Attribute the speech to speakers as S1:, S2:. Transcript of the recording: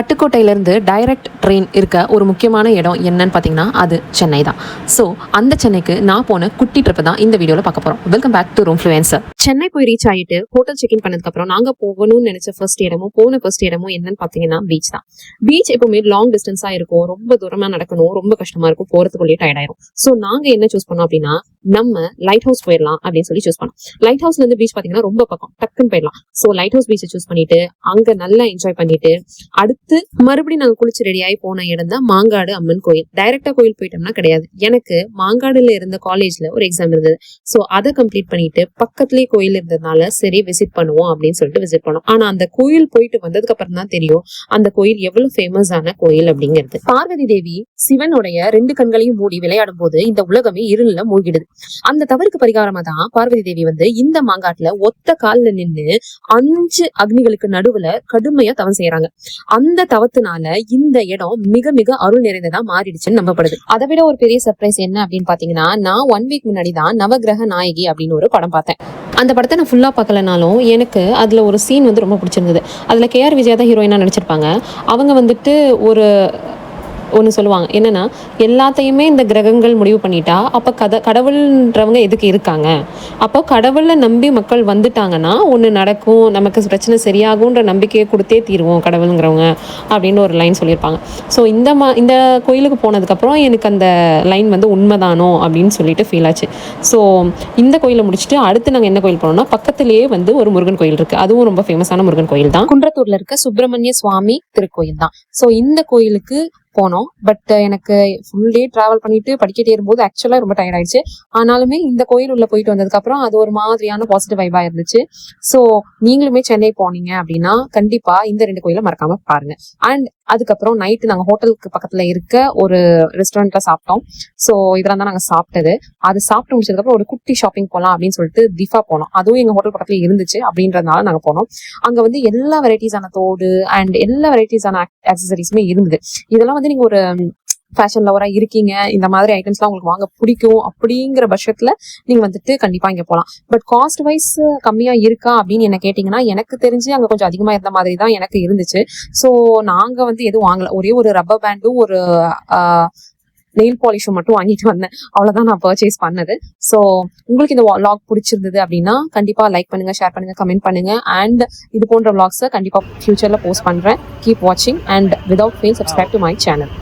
S1: பட்டுக்கோட்டையிலேருந்து direct train இருக்க ஒரு முக்கியமான இடம் என்னன்னு பார்த்தீங்கன்னா அது சென்னை தான். ஸோ அந்த சென்னைக்கு நான் போன குட்டி ட்ரிப் தான் இந்த வீடியோவில் பார்க்க போகிறோம். Welcome back to Roomfluencer. Chennai போய் ரீச் ஆகிட்டு ஹோட்டல் செக்இன் பண்ணதுக்கப்புறம் நாங்கள் போகணும்னு நினச்ச ஃபர்ஸ்ட் இடமும் என்னன்னு பார்த்தீங்கன்னா பீச் தான். பீச் எப்பவுமே லாங் டிஸ்டன்ஸாக இருக்கும், ரொம்ப தூரமாக நடக்கணும், ரொம்ப கஷ்டமாக இருக்கும், போகிறதுக்குள்ளேயே டயர்ட் ஆயிரும். ஸோ நாங்கள் என்ன சூஸ் பண்ணோம் அப்படின்னா நம்ம லைட் ஹவுஸ் போயிடலாம் அப்படின்னு சொல்லி சூஸ் பண்ணோம். லைட் ஹவுஸ்ல இருந்து பீச் பார்த்தீங்கன்னா ரொம்ப பக்கம், டக்குன்னு போயிடலாம். ஸோ லைட் ஹவுஸ் பீச்சை சூஸ் பண்ணிட்டு அங்கே நல்லா என்ஜாய் பண்ணிட்டு அடுத்து மறுபடியும் நாங்கள் குளிச்சு ரெடியாகி போன இடம் தான் மாங்காடு அம்மன் கோயில். டைரக்டா கோயில் போயிட்டோம்னா கிடையாது, எனக்கு மாங்காடுல இருந்த காலேஜ்ல ஒரு எக்ஸாம் இருந்தது. ஸோ அதை கம்ப்ளீட் பண்ணிட்டு பக்கத்துலேயே கோயில் இருந்ததுனால சரி விசிட் பண்ணுவோம் அப்படின்னு சொல்லிட்டு விசிட் பண்ணோம். ஆனா அந்த கோயில் போயிட்டு வந்ததுக்கு அப்புறம் தான் தெரியும் அந்த கோயில் எவ்வளவு ஃபேமஸ் ஆன கோயில் அப்படிங்கிறது. பார்வதி தேவி சிவனுடைய 2 கண்களையும் மூடி விளையாடும் போது இந்த உலகமே இருள மூழ்கிடுது. அந்த தவறுக்கு பரிகாரமா தான் பார்வதி தேவி இந்த மாங்காட்டுல ஒத்த கால்ல நின்று 5 அக்னிகளுக்கு நடுவுல கடுமையா தவம் செய்யறாங்க. அந்த தவத்தினால இந்த இடம் மிக மிக அருள் நிறைந்ததா மாறிடுச்சுன்னு நம்பப்படுது. அதை விட ஒரு பெரிய சர்ப்ரைஸ் என்ன அப்படின்னு பாத்தீங்கன்னா, நான் 1 வீக் முன்னாடி தான் நவகிரக நாயகி அப்படின்னு ஒரு படம் பார்த்தேன். அந்த படத்தை நான் ஃபுல்லா பார்க்கலனாலும் எனக்கு அதுல ஒரு சீன் ரொம்ப பிடிச்சிருந்தது. அதுல KR விஜயா தான் ஹீரோயினா நடிச்சிருப்பாங்க. அவங்க ஒரு ஒன்று சொல்லுவாங்க, என்னன்னா எல்லாத்தையுமே இந்த கிரகங்கள் முடிவு பண்ணிட்டா அப்போ கடவுள்ன்றவங்க எதுக்கு இருக்காங்க, அப்போ கடவுளை நம்பி மக்கள் வந்துட்டாங்கன்னா ஒன்று நடக்கும், நமக்கு பிரச்சனை சரியாகுன்ற நம்பிக்கையை கொடுத்தே தீருவோம் கடவுளுங்கிறவங்க அப்படின்னு ஒரு லைன் சொல்லியிருப்பாங்க. ஸோ இந்த கோயிலுக்கு போனதுக்கப்புறம் எனக்கு அந்த லைன் உண்மைதானோ அப்படின்னு சொல்லிட்டு ஃபீல் ஆச்சு. ஸோ இந்த கோயிலை முடிச்சுட்டு அடுத்து நாங்கள் என்ன கோயில் போனோம்னா பக்கத்துலேயே ஒரு முருகன் கோயில் இருக்குது. அதுவும் ரொம்ப ஃபேமஸான முருகன் கோயில் தான். குன்றத்தூரில் இருக்க சுப்பிரமணிய சுவாமி திருக்கோயில் தான். ஸோ இந்த கோயிலுக்கு போனோம். பட் எனக்கு ஃபுல் டே டிராவல் பண்ணிட்டு படிக்கிட்டே இருக்கும்போது ஆக்சுவலா ரொம்ப டயர்ட் ஆயிடுச்சு. ஆனாலுமே இந்த கோயில் உள்ள போயிட்டு வந்ததுக்கு அப்புறம் அது ஒரு மாதிரியான பாசிட்டிவ் வைபா இருந்துச்சு. ஸோ நீங்களுமே சென்னை போனீங்க அப்படின்னா கண்டிப்பா இந்த 2 கோயிலை மறக்காம பாருங்க. அண்ட் அதுக்கப்புறம் நைட்டு நாங்கள் ஹோட்டலுக்கு பக்கத்துல இருக்க ஒரு ரெஸ்டாரண்ட்ல சாப்பிட்டோம். ஸோ இதெல்லாம் தான் நாங்கள் சாப்பிட்டது. அது சாப்பிட்டு முடிச்சதுக்கப்புறம் ஒரு குட்டி ஷாப்பிங் போகலாம் அப்படின்னு சொல்லிட்டு திஃபா போனோம். அதுவும் எங்க ஹோட்டல் பக்கத்துல இருந்துச்சு அப்படின்றதுனால நாங்கள் போனோம். அங்க எல்லா வெரைட்டிஸான தோடு அண்ட் எல்லா வெரைட்டிஸான ஆக்சசரிஸுமே இருந்தது. இதெல்லாம் நீங்க ஒரு ஃபேஷன் லவரா இருக்கீங்க, இந்த மாதிரி ஐட்டம்ஸ்லாம் உங்களுக்கு வாங்க பிடிக்கும் அப்படிங்கிற பட்சத்துல நீங்க கண்டிப்பா இங்க போகலாம். பட் காஸ்ட் வைஸ் கம்மியா இருக்கா அப்படின்னு என்ன கேட்டீங்கன்னா எனக்கு தெரிஞ்சு அங்க கொஞ்சம் அதிகமா இருந்த மாதிரி தான் எனக்கு இருந்துச்சு. ஸோ நாங்க எதுவும் வாங்கல, ஒரே ஒரு ரப்பர் பேண்டும் ஒரு நெயில் பாலிஷும் மட்டும் வாங்கிட்டு வந்தேன். அவ்வளவுதான் நான் பர்ச்சேஸ் பண்ணது. ஸோ உங்களுக்கு இந்த vlog பிடிச்சிருந்தது அப்படின்னா கண்டிப்பா லைக் பண்ணுங்க, ஷேர் பண்ணுங்க, கமெண்ட் பண்ணுங்க. அண்ட் இது போன்ற vlogs கண்டிப்பா ஃபியூச்சர்ல போஸ்ட் பண்றேன். கீப் வாட்சிங் and without fail subscribe to my channel.